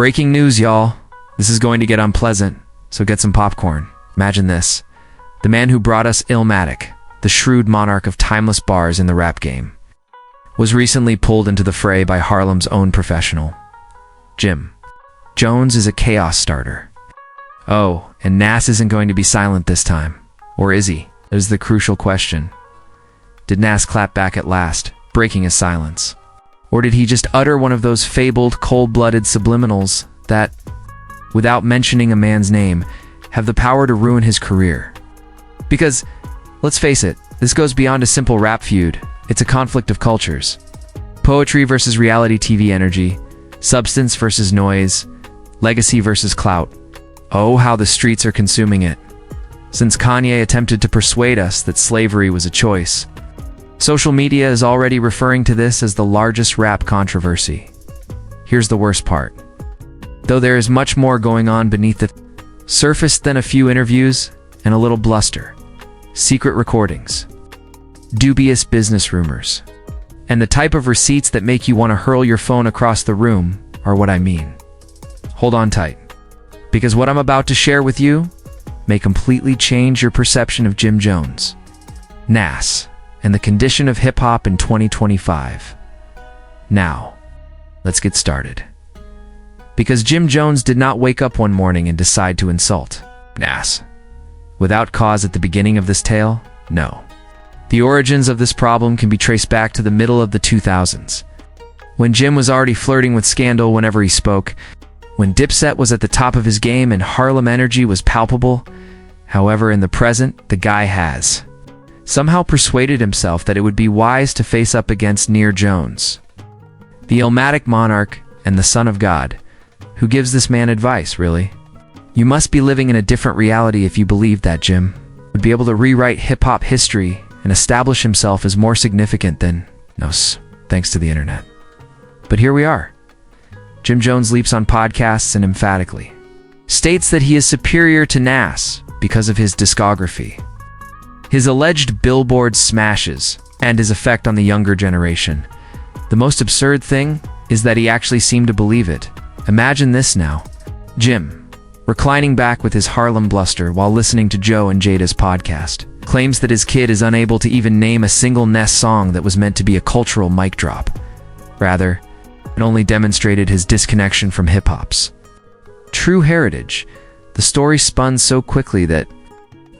Breaking news, y'all. This is going to get unpleasant, so get some popcorn. Imagine this. The man who brought us Illmatic, the shrewd monarch of timeless bars in the rap game, was recently pulled into the fray by Harlem's own professional. Jim Jones is a chaos starter. Oh, and Nas isn't going to be silent this time. Or is he? That is the crucial question. Did Nas clap back at last, breaking his silence? Or did he just utter one of those fabled, cold-blooded subliminals that, without mentioning a man's name, have the power to ruin his career? Because, let's face it, this goes beyond a simple rap feud. It's a conflict of cultures. Poetry versus reality TV energy, substance versus noise, legacy versus clout. Oh, how the streets are consuming it. Since Kanye attempted to persuade us that slavery was a choice, social media is already referring to this as the largest rap controversy. Here's the worst part. Though there is much more going on beneath the surface than a few interviews and a little bluster, secret recordings, dubious business rumors, and the type of receipts that make you want to hurl your phone across the room are what I mean. Hold on tight, because what I'm about to share with you may completely change your perception of Jim Jones, Nas, and the condition of hip-hop in 2025. Now, let's get started. Because Jim Jones did not wake up one morning and decide to insult Nas without cause at the beginning of this tale, no. The origins of this problem can be traced back to the middle of the 2000s, when Jim was already flirting with scandal whenever he spoke, when Dipset was at the top of his game and Harlem energy was palpable. However, in the present, the guy has somehow persuaded himself that it would be wise to face up against Near Jones, the Illmatic monarch and the son of God. Who gives this man advice, really? You must be living in a different reality if you believe that Jim would be able to rewrite hip-hop history and establish himself as more significant than Nos, thanks to the internet. But here we are. Jim Jones leaps on podcasts and emphatically states that he is superior to Nas because of his discography, his alleged Billboard smashes, and his effect on the younger generation. The most absurd thing is that he actually seemed to believe it. Imagine this now. Jim, reclining back with his Harlem bluster while listening to Joe and Jada's podcast, claims that his kid is unable to even name a single Nas song that was meant to be a cultural mic drop. Rather, it only demonstrated his disconnection from hip-hop's true heritage. The story spun so quickly that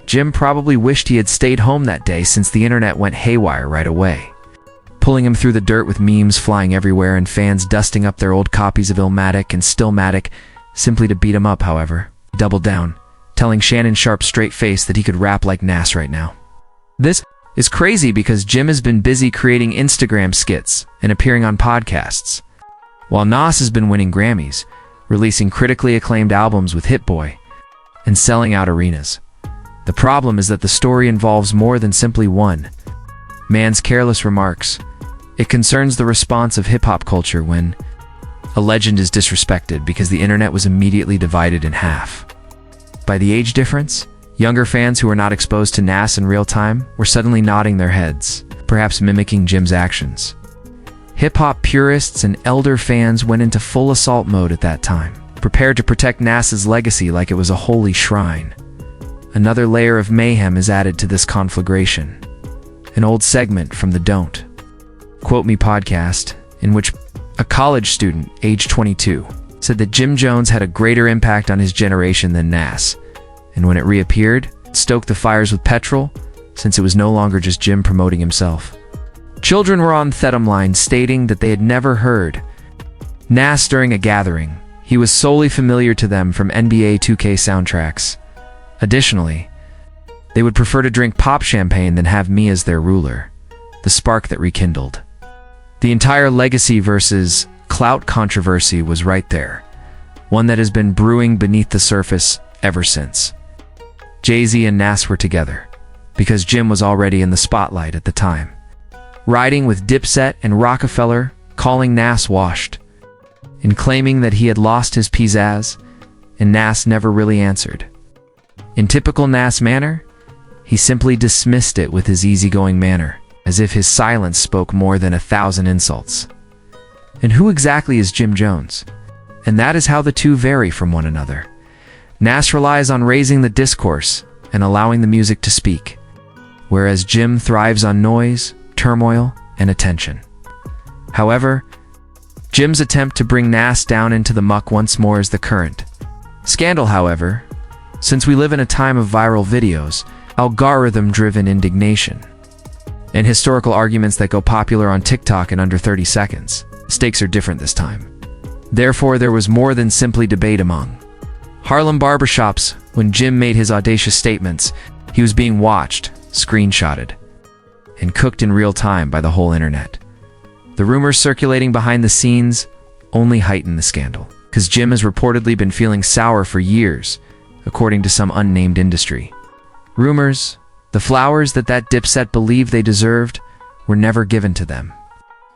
Jim probably wished he had stayed home that day, since the internet went haywire right away, pulling him through the dirt with memes flying everywhere and fans dusting up their old copies of Illmatic and Stillmatic simply to beat him up. However, he doubled down, telling Shannon Sharp's straight face that he could rap like Nas right now. This is crazy because Jim has been busy creating Instagram skits and appearing on podcasts, while Nas has been winning Grammys, releasing critically acclaimed albums with Hit Boy, and selling out arenas. The problem is that the story involves more than simply one man's careless remarks. It concerns the response of hip-hop culture when a legend is disrespected, because the internet was immediately divided in half. By the age difference, younger fans who were not exposed to Nas in real time were suddenly nodding their heads, perhaps mimicking Jim's actions. Hip-hop purists and elder fans went into full assault mode at that time, prepared to protect Nas's legacy like it was a holy shrine. Another layer of mayhem is added to this conflagration. An old segment from the Don't Quote Me podcast, in which a college student, age 22, said that Jim Jones had a greater impact on his generation than Nas, and when it reappeared, it stoked the fires with petrol, since it was no longer just Jim promoting himself. Children were on Thedum lines stating that they had never heard Nas during a gathering. He was solely familiar to them from NBA 2K soundtracks. Additionally, they would prefer to drink pop champagne than have me as their ruler, the spark that rekindled. The entire legacy versus clout controversy was right there, one that has been brewing beneath the surface ever since. Jay-Z and Nas were together, because Jim was already in the spotlight at the time, riding with Dipset and Rockefeller, calling Nas washed, and claiming that he had lost his pizzazz, and Nas never really answered. In typical Nas manner, he simply dismissed it with his easygoing manner, as if his silence spoke more than 1,000 insults. And who exactly is Jim Jones? and that is how the two vary from one another. Nas relies on raising the discourse and allowing the music to speak, whereas Jim thrives on noise, turmoil, and attention. However, Jim's attempt to bring Nas down into the muck once more is the current scandal. However, since we live in a time of viral videos, algorithm-driven indignation, and historical arguments that go popular on TikTok in under 30 seconds, stakes are different this time. Therefore, there was more than simply debate among Harlem barbershops when Jim made his audacious statements. He was being watched, screenshotted, and cooked in real time by the whole internet. The rumors circulating behind the scenes only heighten the scandal, because Jim has reportedly been feeling sour for years, according to some unnamed industry. Rumors, the flowers that dipset believed they deserved, were never given to them.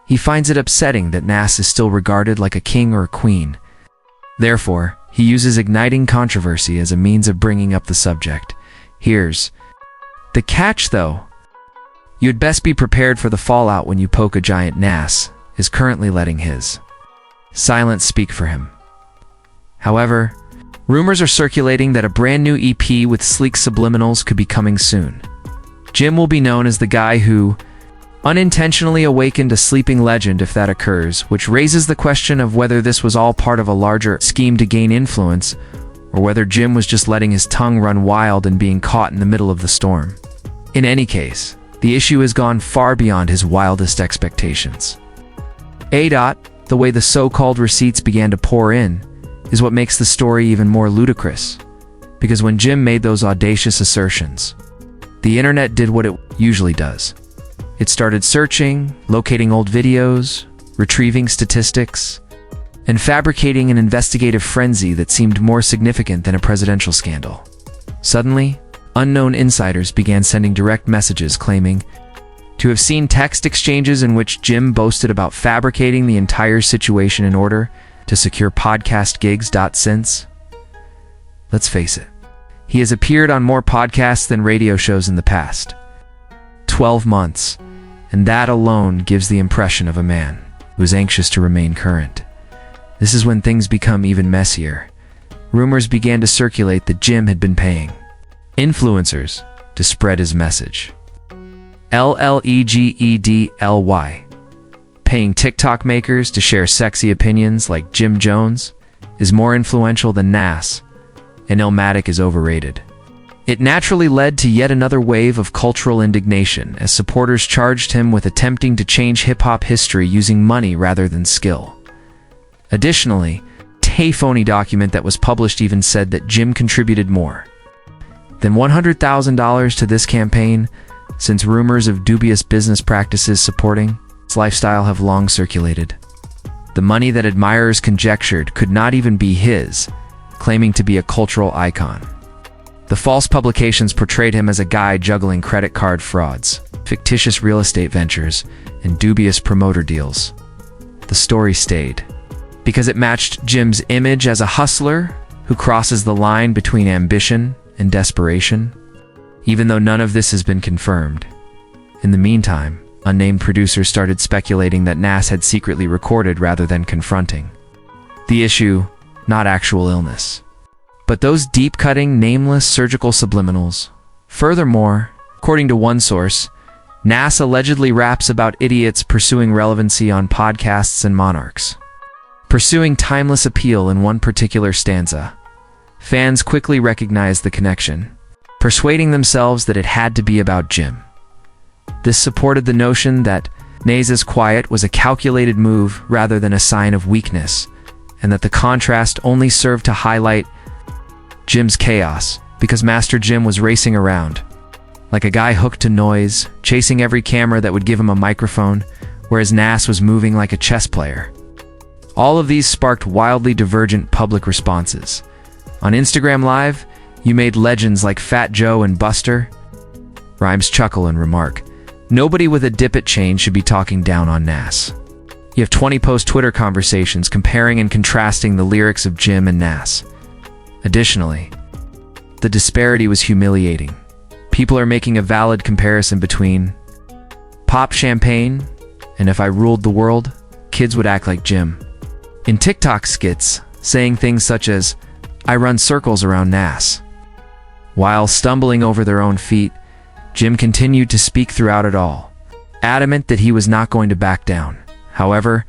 He finds it upsetting that Nas is still regarded like a king or a queen. Therefore, he uses igniting controversy as a means of bringing up the subject. Here's the catch, though. You'd best be prepared for the fallout when you poke a giant. Nas is currently letting his silence speak for him. However, rumors are circulating that a brand new EP with sleek subliminals could be coming soon. Jim will be known as the guy who unintentionally awakened a sleeping legend if that occurs, which raises the question of whether this was all part of a larger scheme to gain influence, or whether Jim was just letting his tongue run wild and being caught in the middle of the storm. In any case, the issue has gone far beyond his wildest expectations. The way the so-called receipts began to pour in is what makes the story even more ludicrous, because when Jim made those audacious assertions, the internet did what it usually does. It started searching, locating old videos, retrieving statistics, and fabricating an investigative frenzy that seemed more significant than a presidential scandal. Suddenly, unknown insiders began sending direct messages claiming to have seen text exchanges in which Jim boasted about fabricating the entire situation in order to secure podcast gigs. Since, let's face it, he has appeared on more podcasts than radio shows in the past 12 months, and that alone gives the impression of a man who is anxious to remain current. This is when things become even messier. Rumors began to circulate that Jim had been paying influencers to spread his message. LLEGEDLY. Paying TikTok makers to share sexy opinions like Jim Jones is more influential than Nas, and Illmatic is overrated. It naturally led to yet another wave of cultural indignation as supporters charged him with attempting to change hip-hop history using money rather than skill. Additionally, a phony document that was published even said that Jim contributed more than $100,000 to this campaign, since rumors of dubious business practices supporting his lifestyle have long circulated. The money that admirers conjectured could not even be his, claiming to be a cultural icon. The false publications portrayed him as a guy juggling credit card frauds, fictitious real estate ventures, and dubious promoter deals. The story stayed because it matched Jim's image as a hustler who crosses the line between ambition and desperation, even though none of this has been confirmed. In the meantime, unnamed producers started speculating that Nas had secretly recorded rather than confronting the issue, not actual illness, but those deep-cutting, nameless surgical subliminals. Furthermore, according to one source, Nas allegedly raps about idiots pursuing relevancy on podcasts and monarchs, pursuing timeless appeal in one particular stanza. Fans quickly recognized the connection, persuading themselves that it had to be about Jim. This supported the notion that Nas's quiet was a calculated move rather than a sign of weakness, and that the contrast only served to highlight Jim's chaos, because Master Jim was racing around like a guy hooked to noise, chasing every camera that would give him a microphone, whereas Nas was moving like a chess player. All of these sparked wildly divergent public responses. On Instagram Live, you made legends like Fat Joe and Buster Rhymes chuckle and remark, "Nobody with a dip-it chain should be talking down on Nas." You have 20 post Twitter conversations comparing and contrasting the lyrics of Jim and Nas. Additionally, the disparity was humiliating. People are making a valid comparison between Pop Champagne and If I Ruled the World, kids would act like Jim. In TikTok skits, saying things such as, "I run circles around Nas." While stumbling over their own feet, Jim continued to speak throughout it all, adamant that he was not going to back down. However,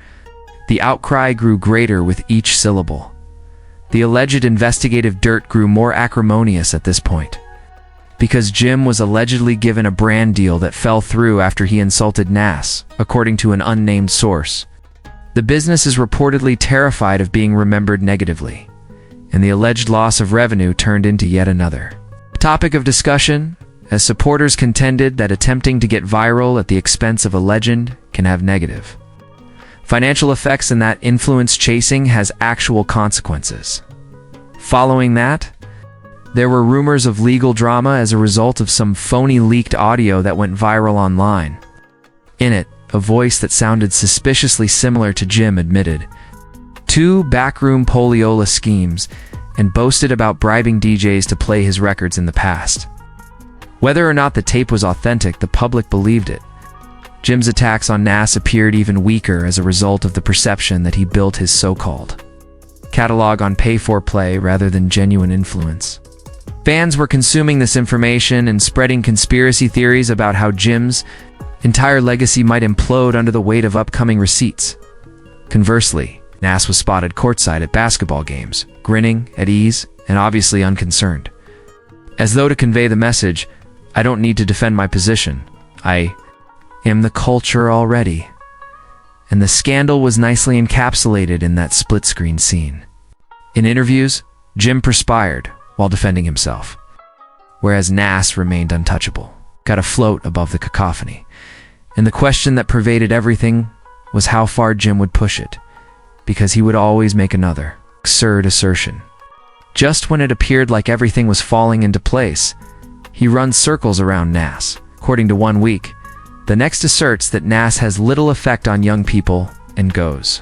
the outcry grew greater with each syllable. The alleged investigative dirt grew more acrimonious at this point, because Jim was allegedly given a brand deal that fell through after he insulted Nas, according to an unnamed source. The business is reportedly terrified of being remembered negatively, and the alleged loss of revenue turned into yet another topic of discussion, as supporters contended that attempting to get viral at the expense of a legend can have negative financial effects and that influence chasing has actual consequences. Following that, there were rumors of legal drama as a result of some phony leaked audio that went viral online. In it, a voice that sounded suspiciously similar to Jim admitted 2 backroom poliola schemes and boasted about bribing DJs to play his records in the past. Whether or not the tape was authentic, the public believed it. Jim's attacks on Nas appeared even weaker as a result of the perception that he built his so-called catalog on pay-for-play rather than genuine influence. Fans were consuming this information and spreading conspiracy theories about how Jim's entire legacy might implode under the weight of upcoming receipts. Conversely, Nas was spotted courtside at basketball games, grinning, at ease, and obviously unconcerned. As though to convey the message, "I don't need to defend my position. I am the culture already." And the scandal was nicely encapsulated in that split-screen scene. In interviews, Jim perspired while defending himself, whereas Nas remained untouchable, got afloat above the cacophony. And the question that pervaded everything was how far Jim would push it, because he would always make another absurd assertion. Just when it appeared like everything was falling into place, he runs circles around Nas. According to One Week, the next asserts that Nas has little effect on young people and goes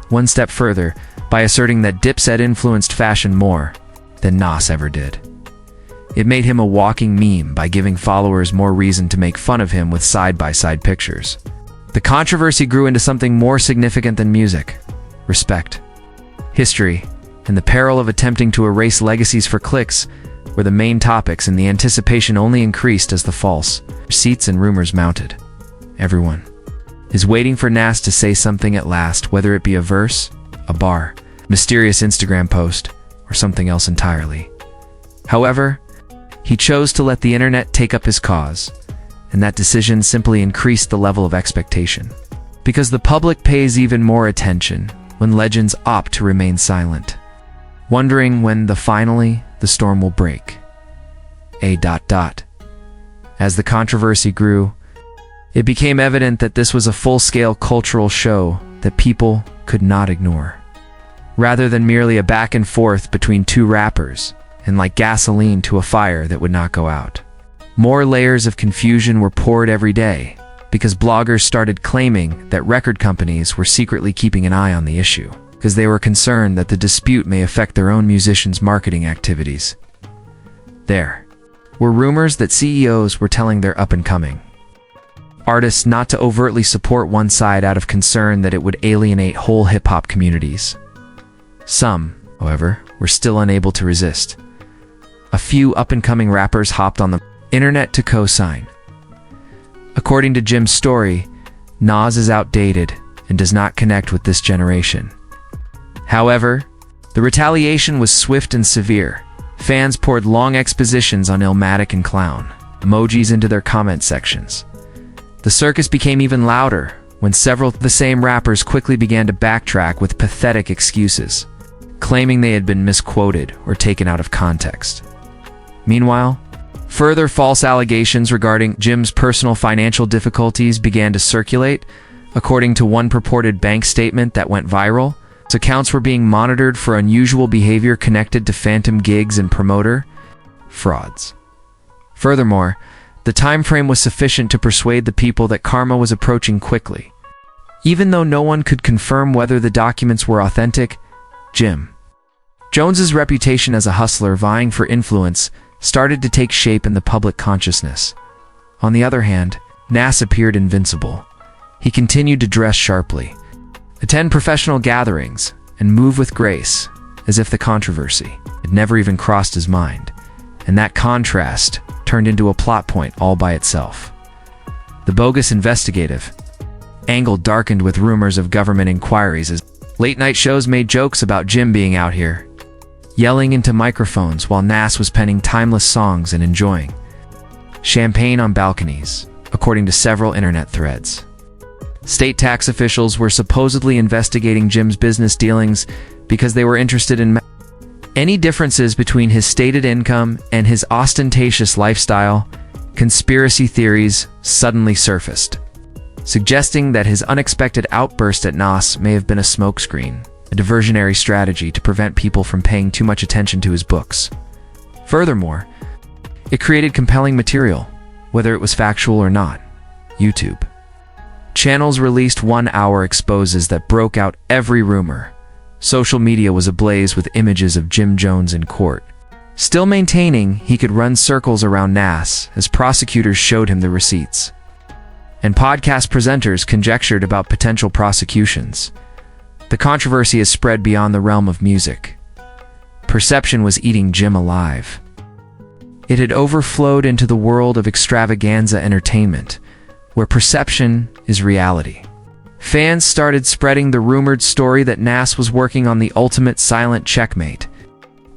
one step further by asserting that Dipset influenced fashion more than Nas ever did. It made him a walking meme by giving followers more reason to make fun of him with side-by-side pictures. The controversy grew into something more significant than music: respect, history, and the peril of attempting to erase legacies for clicks were the main topics, and the anticipation only increased as the false receipts and rumors mounted. Everyone is waiting for Nas to say something at last, whether it be a verse, a bar, mysterious Instagram post, or something else entirely. However, he chose to let the internet take up his cause, and that decision simply increased the level of expectation, because the public pays even more attention when legends opt to remain silent, wondering when finally the storm will break. As the controversy grew, it became evident that this was a full-scale cultural show that people could not ignore, rather than merely a back and forth between 2 rappers, and like gasoline to a fire that would not go out. More layers of confusion were poured every day, because bloggers started claiming that record companies were secretly keeping an eye on the issue, because they were concerned that the dispute may affect their own musicians' marketing activities. There were rumors that CEOs were telling their up-and-coming artists not to overtly support one side out of concern that it would alienate whole hip-hop communities. Some, however, were still unable to resist. A few up-and-coming rappers hopped on the internet to co-sign. According to Jim's story, Nas is outdated and does not connect with this generation. However, the retaliation was swift and severe. Fans poured long expositions on Illmatic and Clown emojis into their comment sections. The circus became even louder when several of the same rappers quickly began to backtrack with pathetic excuses, claiming they had been misquoted or taken out of context. Meanwhile, further false allegations regarding Jim's personal financial difficulties began to circulate. According to one purported bank statement that went viral, his accounts were being monitored for unusual behavior connected to phantom gigs and promoter frauds. Furthermore, the time frame was sufficient to persuade the people that karma was approaching quickly. Even though no one could confirm whether the documents were authentic, Jim Jones's reputation as a hustler vying for influence started to take shape in the public consciousness. On the other hand, Nas appeared invincible. He continued to dress sharply, attend professional gatherings, and move with grace, as if the controversy had never even crossed his mind. And that contrast turned into a plot point all by itself. The bogus investigative angle darkened with rumors of government inquiries as late-night shows made jokes about Jim being out here, yelling into microphones while Nas was penning timeless songs and enjoying champagne on balconies, according to several internet threads. State tax officials were supposedly investigating Jim's business dealings because they were interested in any differences between his stated income and his ostentatious lifestyle. Conspiracy theories suddenly surfaced, suggesting that his unexpected outburst at Nas may have been a smokescreen, a diversionary strategy to prevent people from paying too much attention to his books. Furthermore, it created compelling material, whether it was factual or not. YouTube channels released 1-hour exposes that broke out every rumor. Social media was ablaze with images of Jim Jones in court, still maintaining he could run circles around Nas as prosecutors showed him the receipts. And podcast presenters conjectured about potential prosecutions. The controversy has spread beyond the realm of music. Perception was eating Jim alive. It had overflowed into the world of extravaganza entertainment, where perception is reality. Fans started spreading the rumored story that Nas was working on the ultimate silent checkmate,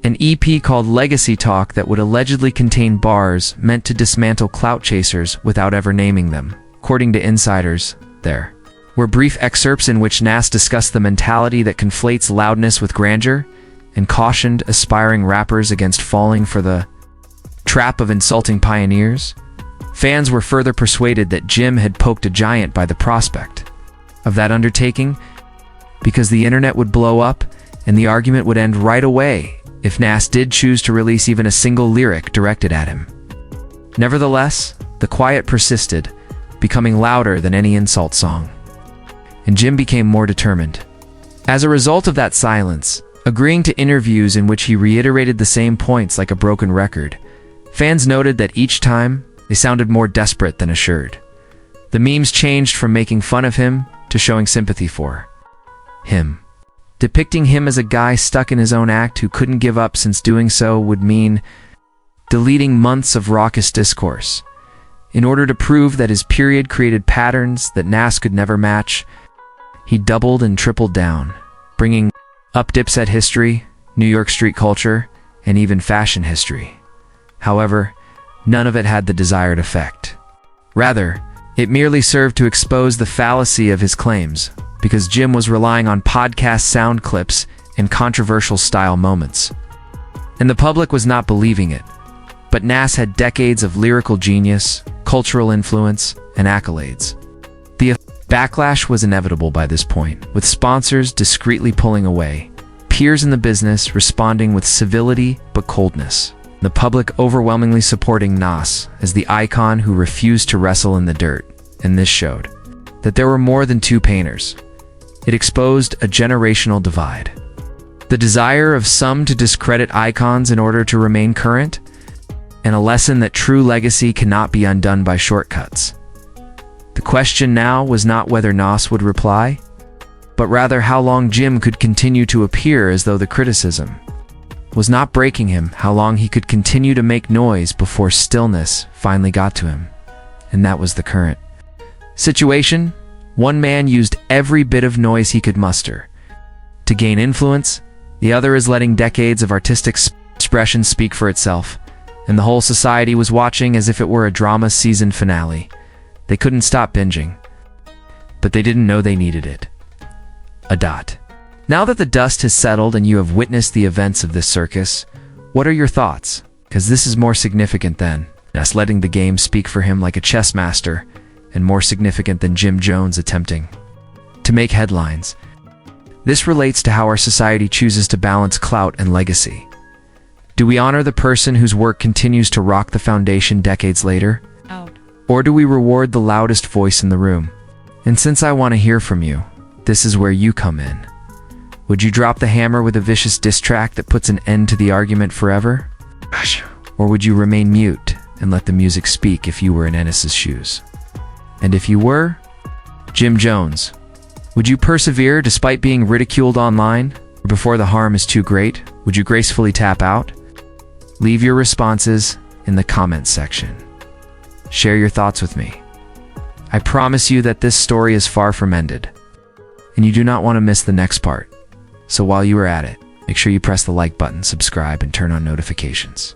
an EP called Legacy Talk that would allegedly contain bars meant to dismantle clout chasers without ever naming them. According to insiders, there were brief excerpts in which Nas discussed the mentality that conflates loudness with grandeur and cautioned aspiring rappers against falling for the trap of insulting pioneers. Fans were further persuaded that Jim had poked a giant by the prospect of that undertaking, because the internet would blow up and the argument would end right away if Nas did choose to release even a single lyric directed at him. Nevertheless, the quiet persisted, becoming louder than any insult song. And Jim became more determined. As a result of that silence, agreeing to interviews in which he reiterated the same points like a broken record, fans noted that each time they sounded more desperate than assured. The memes changed from making fun of him to showing sympathy for him, depicting him as a guy stuck in his own act who couldn't give up, since doing so would mean deleting months of raucous discourse. In order to prove that his period created patterns that Nas could never match, he doubled and tripled down, bringing up Dipset history, New York street culture, and even fashion history. However, none of it had the desired effect. Rather, it merely served to expose the fallacy of his claims, because Jim was relying on podcast sound clips and controversial style moments. And the public was not believing it. But Nas had decades of lyrical genius, cultural influence, and accolades. The backlash was inevitable by this point, with sponsors discreetly pulling away, peers in the business responding with civility but coldness, the public overwhelmingly supporting Nas as the icon who refused to wrestle in the dirt. And this showed that there were more than two painters. It exposed a generational divide. The desire of some to discredit icons in order to remain current, and a lesson that true legacy cannot be undone by shortcuts. The question now was not whether Nas would reply, but rather how long Jim could continue to appear as though the criticism was not breaking him, how long he could continue to make noise before stillness finally got to him. And that was the current situation. One man used every bit of noise he could muster to gain influence, the other is letting decades of artistic expression speak for itself, and the whole society was watching as if it were a drama season finale. They couldn't stop binging, but they didn't know they needed it. Now that the dust has settled and you have witnessed the events of this circus, what are your thoughts? Because this is more significant than us letting the game speak for him like a chess master, and more significant than Jim Jones attempting to make headlines. This relates to how our society chooses to balance clout and legacy. Do we honor the person whose work continues to rock the foundation decades later? Or do we reward the loudest voice in the room? And since I want to hear from you, this is where you come in. Would you drop the hammer with a vicious diss track that puts an end to the argument forever? Or would you remain mute and let the music speak if you were in Ennis's shoes? And if you were, Jim Jones, would you persevere despite being ridiculed online? before the harm is too great, would you gracefully tap out? Leave your responses in the comments section. Share your thoughts with me. I promise you that this story is far from ended, and you do not want to miss the next part. So while you are at it, make sure you press the like button, subscribe, and turn on notifications.